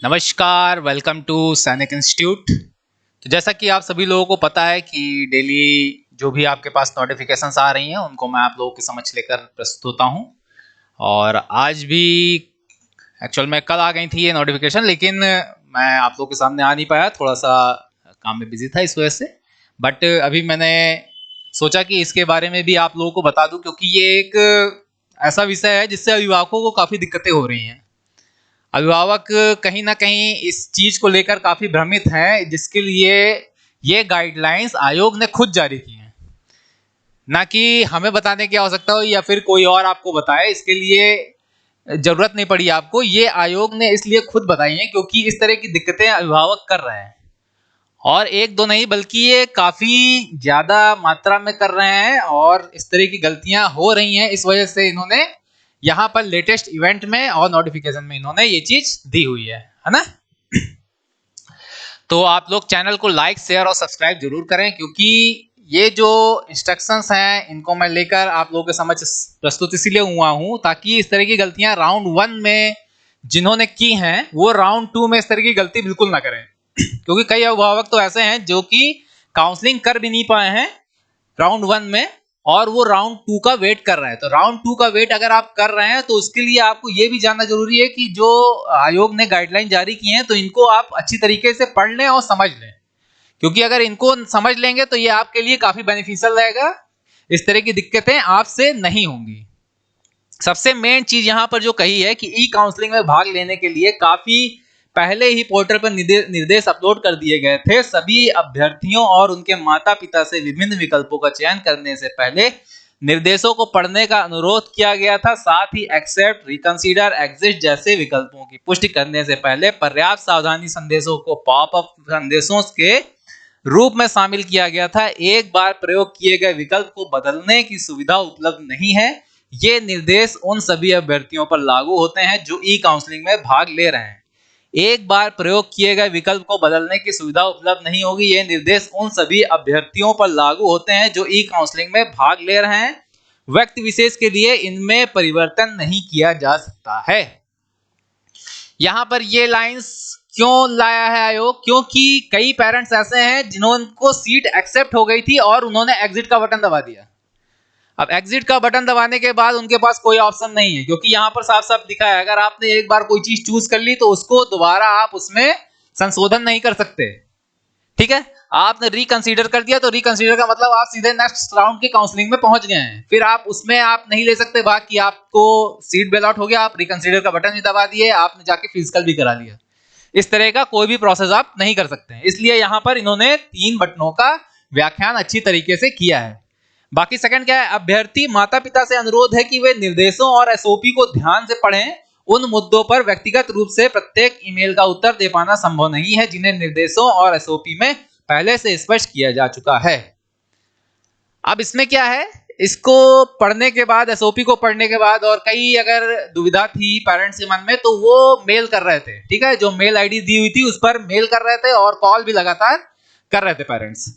नमस्कार, welcome to सैनिक institute. तो जैसा कि आप सभी लोगों को पता है कि डेली जो भी आपके पास नोटिफिकेशंस आ रही हैं उनको मैं आप लोगों के समक्ष लेकर प्रस्तुत होता हूं। और आज भी एक्चुअल में कल आ गई थी ये नोटिफिकेशन, लेकिन मैं आप लोगों के सामने आ नहीं पाया, थोड़ा सा काम में बिजी था इस वजह से। बट अभी मैंने सोचा कि इसके बारे में भी आप लोगों को बता दूं, क्योंकि ये एक ऐसा विषय है जिससे अभिभावकों को काफ़ी दिक्कतें हो रही हैं। अभिभावक कहीं ना कहीं इस चीज को लेकर काफी भ्रमित हैं, जिसके लिए ये गाइडलाइंस आयोग ने खुद जारी की हैं। ना कि हमें बताने की आवश्यकता हो या फिर कोई और आपको बताए, इसके लिए जरूरत नहीं पड़ी आपको। ये आयोग ने इसलिए खुद बताई हैं क्योंकि इस तरह की दिक्कतें अभिभावक कर रहे हैं, और एक दो नहीं बल्कि ये काफी ज्यादा मात्रा में कर रहे हैं और इस तरह की गलतियां हो रही हैं। इस वजह से इन्होंने यहाँ पर लेटेस्ट इवेंट में और नोटिफिकेशन में इन्होंने ये चीज दी हुई है ना। तो आप लोग चैनल को लाइक, शेयर और सब्सक्राइब जरूर करें, क्योंकि ये जो इंस्ट्रक्शंस हैं इनको मैं लेकर आप लोगों के समझ प्रस्तुत इसीलिए हुआ हूं ताकि इस तरह की गलतियां राउंड 1 में जिन्होंने की हैं वो राउंड 2 में इस तरह की गलती बिल्कुल ना करें। क्योंकि कई अभिभावक तो ऐसे हैं जो कि काउंसलिंग कर भी नहीं पाए हैं राउंड 1 में, और वो राउंड 2 का वेट कर रहे हैं। तो राउंड 2 का वेट अगर आप कर रहे हैं तो उसके लिए आपको ये भी जानना जरूरी है कि जो आयोग ने गाइडलाइन जारी की हैं तो इनको आप अच्छी तरीके से पढ़ लें और समझ लें, क्योंकि अगर इनको समझ लेंगे तो ये आपके लिए काफी बेनिफिशियल रहेगा। इस तरह की दिक्कतें आपसे नहीं होंगी। सबसे मेन चीज यहां पर जो कही है कि ई काउंसलिंग में भाग लेने के लिए काफी पहले ही पोर्टल पर निर्देश अपलोड कर दिए गए थे। सभी अभ्यर्थियों और उनके माता पिता से विभिन्न विकल्पों का चयन करने से पहले निर्देशों को पढ़ने का अनुरोध किया गया था। साथ ही एक्सेप्ट, रिकंसीडर, एग्जिस्ट जैसे विकल्पों की पुष्टि करने से पहले पर्याप्त सावधानी संदेशों को पॉपअप संदेशों के रूप में शामिल किया गया था। एक बार प्रयोग किए गए विकल्प को बदलने की सुविधा उपलब्ध नहीं है। ये निर्देश उन सभी अभ्यर्थियों पर लागू होते हैं जो ई काउंसलिंग में भाग ले रहे हैं। एक बार प्रयोग किए गए विकल्प को बदलने की सुविधा उपलब्ध नहीं होगी। ये निर्देश उन सभी अभ्यर्थियों पर लागू होते हैं जो ई काउंसलिंग में भाग ले रहे हैं। व्यक्ति विशेष के लिए इनमें परिवर्तन नहीं किया जा सकता है। यहां पर ये लाइंस क्यों लाया है आयोग? क्योंकि कई पेरेंट्स ऐसे हैं जिनको सीट एक्सेप्ट हो गई थी और उन्होंने एग्जिट का बटन दबा दिया। अब एग्जिट का बटन दबाने के बाद उनके पास कोई ऑप्शन नहीं है, क्योंकि यहां पर साफ साफ लिखा है अगर आपने एक बार कोई चीज चूज कर ली तो उसको दोबारा आप उसमें संशोधन नहीं कर सकते। ठीक है, आपने रिकंसीडर कर दिया तो रिकंसीडर का मतलब आप सीधे नेक्स्ट राउंड की काउंसलिंग में पहुंच गए हैं। फिर आप उसमें आप नहीं ले सकते भाग कि आपको सीट बेल आउट हो गया, आप रिकंसीडर का बटन भी दबा दिए, आपने जाके फिजिकल भी करा लिया। इस तरह का कोई भी प्रोसेस आप नहीं कर सकते हैं। इसलिए यहां पर इन्होंने 3 बटनों का व्याख्यान अच्छी तरीके से किया है। बाकी सेकंड क्या है? अभ्यर्थी माता पिता से अनुरोध है कि वे निर्देशों और एसओपी को ध्यान से पढ़ें। उन मुद्दों पर व्यक्तिगत रूप से प्रत्येक ईमेल का उत्तर दे पाना संभव नहीं है जिन्हें निर्देशों और एसओपी में पहले से स्पष्ट किया जा चुका है। अब इसमें क्या है, इसको पढ़ने के बाद, एसओपी को पढ़ने के बाद, और कई अगर दुविधा थी पेरेंट्स के मन में तो वो मेल कर रहे थे। ठीक है, जो मेल आईडी दी हुई थी उस पर मेल कर रहे थे और कॉल भी लगातार कर रहे थे पेरेंट्स,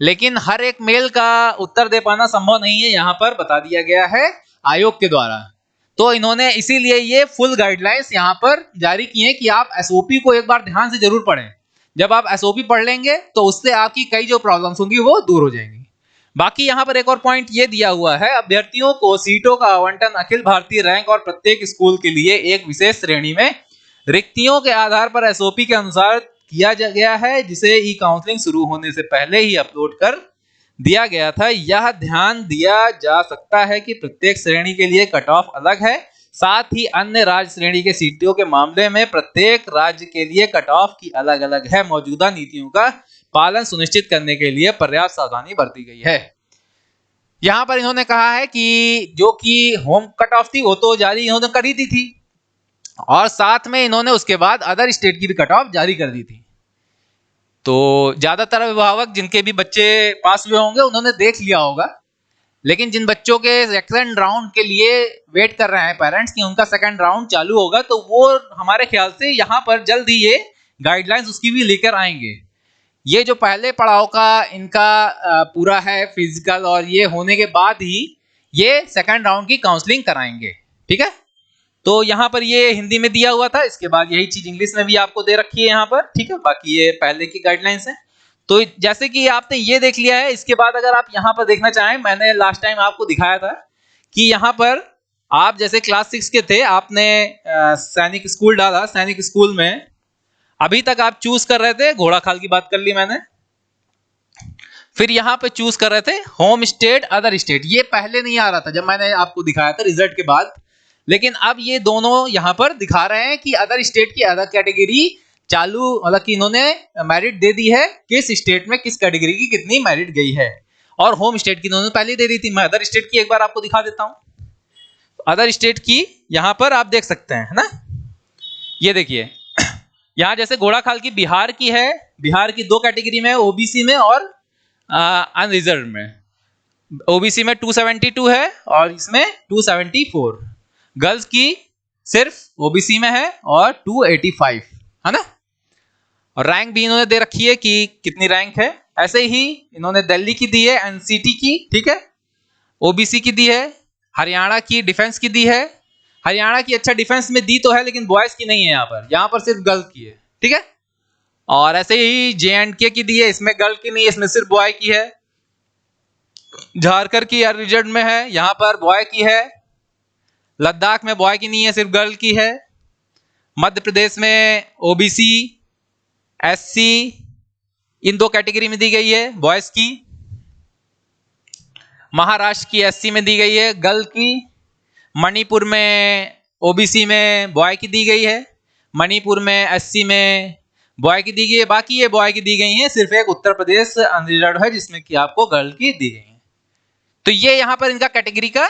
लेकिन हर एक मेल का उत्तर दे पाना संभव नहीं है, यहां पर बता दिया गया है आयोग के द्वारा। तो इन्होंने इसीलिए ये फुल गाइडलाइंस यहां पर जारी की है कि आप एसओपी को एक बार ध्यान से जरूर पढ़ें। जब आप एसओपी पढ़ लेंगे तो उससे आपकी कई जो प्रॉब्लम्स होंगी वो दूर हो जाएंगी। बाकी यहां पर एक और पॉइंट ये दिया हुआ है, अभ्यर्थियों को सीटों का आवंटन अखिल भारतीय रैंक और प्रत्येक स्कूल के लिए एक विशेष श्रेणी में रिक्तियों के आधार पर एसओपी के अनुसार किया गया है, जिसे ई काउंसलिंग शुरू होने से पहले ही अपलोड कर दिया गया था। यह ध्यान दिया जा सकता है कि प्रत्येक श्रेणी के लिए कट ऑफ अलग है। साथ ही अन्य राज्य श्रेणी के सीटों के मामले में प्रत्येक राज्य के लिए कट ऑफ की अलग अलग है। मौजूदा नीतियों का पालन सुनिश्चित करने के लिए पर्याप्त सावधानी बरती गई है। यहां पर इन्होंने कहा है कि जो कि होम कट ऑफ थी वो तो जारी इन्होंने कर ही दी थी, और साथ में इन्होंने उसके बाद अदर स्टेट की भी कट ऑफ जारी कर दी थी। तो ज्यादातर अभिभावक जिनके भी बच्चे पास हुए होंगे उन्होंने देख लिया होगा, लेकिन जिन बच्चों के सेकंड राउंड के लिए वेट कर रहे हैं पेरेंट्स कि उनका सेकंड राउंड चालू होगा, तो वो हमारे ख्याल से यहाँ पर जल्द ही ये गाइडलाइंस उसकी भी लेकर आएंगे। ये जो पहले पड़ाव का इनका पूरा है फिजिकल, और ये होने के बाद ही ये सेकंड राउंड की काउंसलिंग कराएंगे। ठीक है, तो यहाँ पर ये हिंदी में दिया हुआ था, इसके बाद यही चीज इंग्लिश में भी आपको दे रखी है यहाँ पर, ठीक है। बाकी ये पहले की गाइडलाइंस है। तो जैसे कि आपने ये देख लिया है, इसके बाद अगर आप यहाँ पर देखना चाहें, मैंने लास्ट टाइम आपको दिखाया था कि यहाँ पर आप जैसे क्लास 6 के थे, आपने सैनिक स्कूल डाला, सैनिक स्कूल में अभी तक आप चूज कर रहे थे, घोड़ा खाल की बात कर ली मैंने, फिर यहाँ पे चूज कर रहे थे होम स्टेट अदर स्टेट। ये पहले नहीं आ रहा था जब मैंने आपको दिखाया था रिजल्ट के बाद, लेकिन अब ये दोनों यहाँ पर दिखा रहे हैं कि अदर स्टेट की अदर कैटेगरी चालू, मतलब कि इन्होंने मेरिट दे दी है, किस स्टेट में किस कैटेगरी की कितनी मेरिट गई है। और होम स्टेट की इन्होंने पहले दे दी थी। मैं अदर स्टेट की एक बार आपको दिखा देता हूं। अदर स्टेट की यहाँ पर आप देख सकते हैं, है ना। ये देखिए यहाँ जैसे घोड़ा खाल की बिहार की है, बिहार की 2 कैटेगरी में, ओबीसी में और अनरिजर्व में। ओबीसी में 272 है और इसमें 274। गर्ल्स की सिर्फ ओबीसी में है और 285, है ना। और रैंक भी इन्होंने दे रखी है कि कितनी रैंक है। ऐसे ही इन्होंने दिल्ली की दी है, एनसीटी की, ठीक है, ओबीसी की दी है, हरियाणा की डिफेंस की दी है। हरियाणा की अच्छा डिफेंस में दी तो है, लेकिन बॉयज की नहीं है यहाँ पर सिर्फ गर्ल्स की है, ठीक है। और ऐसे ही जेएंडके की दी है, इसमें गर्ल की नहीं है, इसमें सिर्फ बॉय की है। झारखंड की रिजल्ट में है, यहाँ पर बॉय की है। लद्दाख में बॉय की नहीं है, सिर्फ गर्ल की है। मध्य प्रदेश में ओबीसी, एससी, इन 2 कैटेगरी में दी गई है बॉयज की। महाराष्ट्र की एससी में दी गई है गर्ल की। मणिपुर में ओबीसी में बॉय की दी गई है। मणिपुर में एससी में बॉय की दी गई है। बाकी ये बॉय की दी गई है, सिर्फ एक उत्तर प्रदेश अनरिजर्व है जिसमें कि आपको गर्ल की दी गई है। तो ये यहाँ पर इनका कैटेगरी का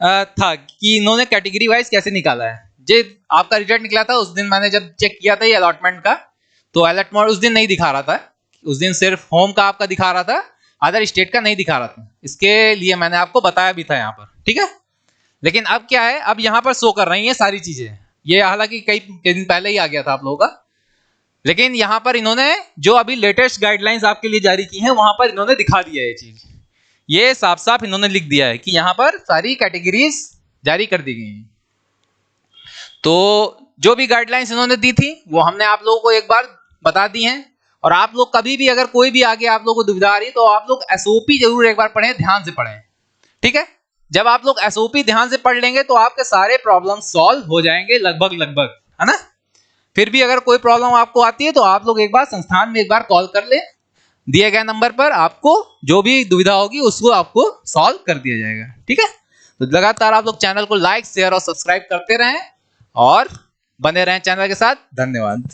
था कि इन्होंने कैटेगरी वाइज कैसे निकाला है। जे आपका रिजल्ट निकला था उस दिन मैंने जब चेक किया था ये अलॉटमेंट का, तो अलॉटमेंट उस दिन नहीं दिखा रहा था, उस दिन सिर्फ होम का आपका दिखा रहा था, अदर स्टेट का नहीं दिखा रहा था। इसके लिए मैंने आपको बताया भी था यहाँ पर, ठीक है। लेकिन अब क्या है, अब यहाँ पर शो कर रही है सारी चीजें। ये हालांकि कई दिन पहले ही आ गया था आप लोगों का, लेकिन यहाँ पर इन्होंने जो अभी लेटेस्ट गाइडलाइंस आपके लिए जारी की हैं वहां पर इन्होंने दिखा दिया है ये चीज। ये साफ साफ इन्होंने लिख दिया है कि यहाँ पर सारी कैटेगरीज जारी कर दी गई हैं। तो जो भी गाइडलाइंस इन्होंने दी थी वो हमने आप लोगों को एक बार बता दी हैं। और आप लोग कभी भी अगर कोई भी आगे आप लोगों को दुविधा आ रही है तो आप लोग एसओपी जरूर एक बार पढ़ें, ध्यान से पढ़ें, ठीक है। जब आप लोग एसओपी ध्यान से पढ़ लेंगे तो आपके सारे प्रॉब्लम सॉल्व हो जाएंगे लगभग, है ना। फिर भी अगर कोई प्रॉब्लम आपको आती है तो आप लोग एक बार संस्थान में एक बार कॉल कर लें, दिए गए नंबर पर आपको जो भी दुविधा होगी उसको आपको सॉल्व कर दिया जाएगा, ठीक है। तो लगातार आप लोग चैनल को लाइक, शेयर और सब्सक्राइब करते रहें और बने रहें चैनल के साथ। धन्यवाद।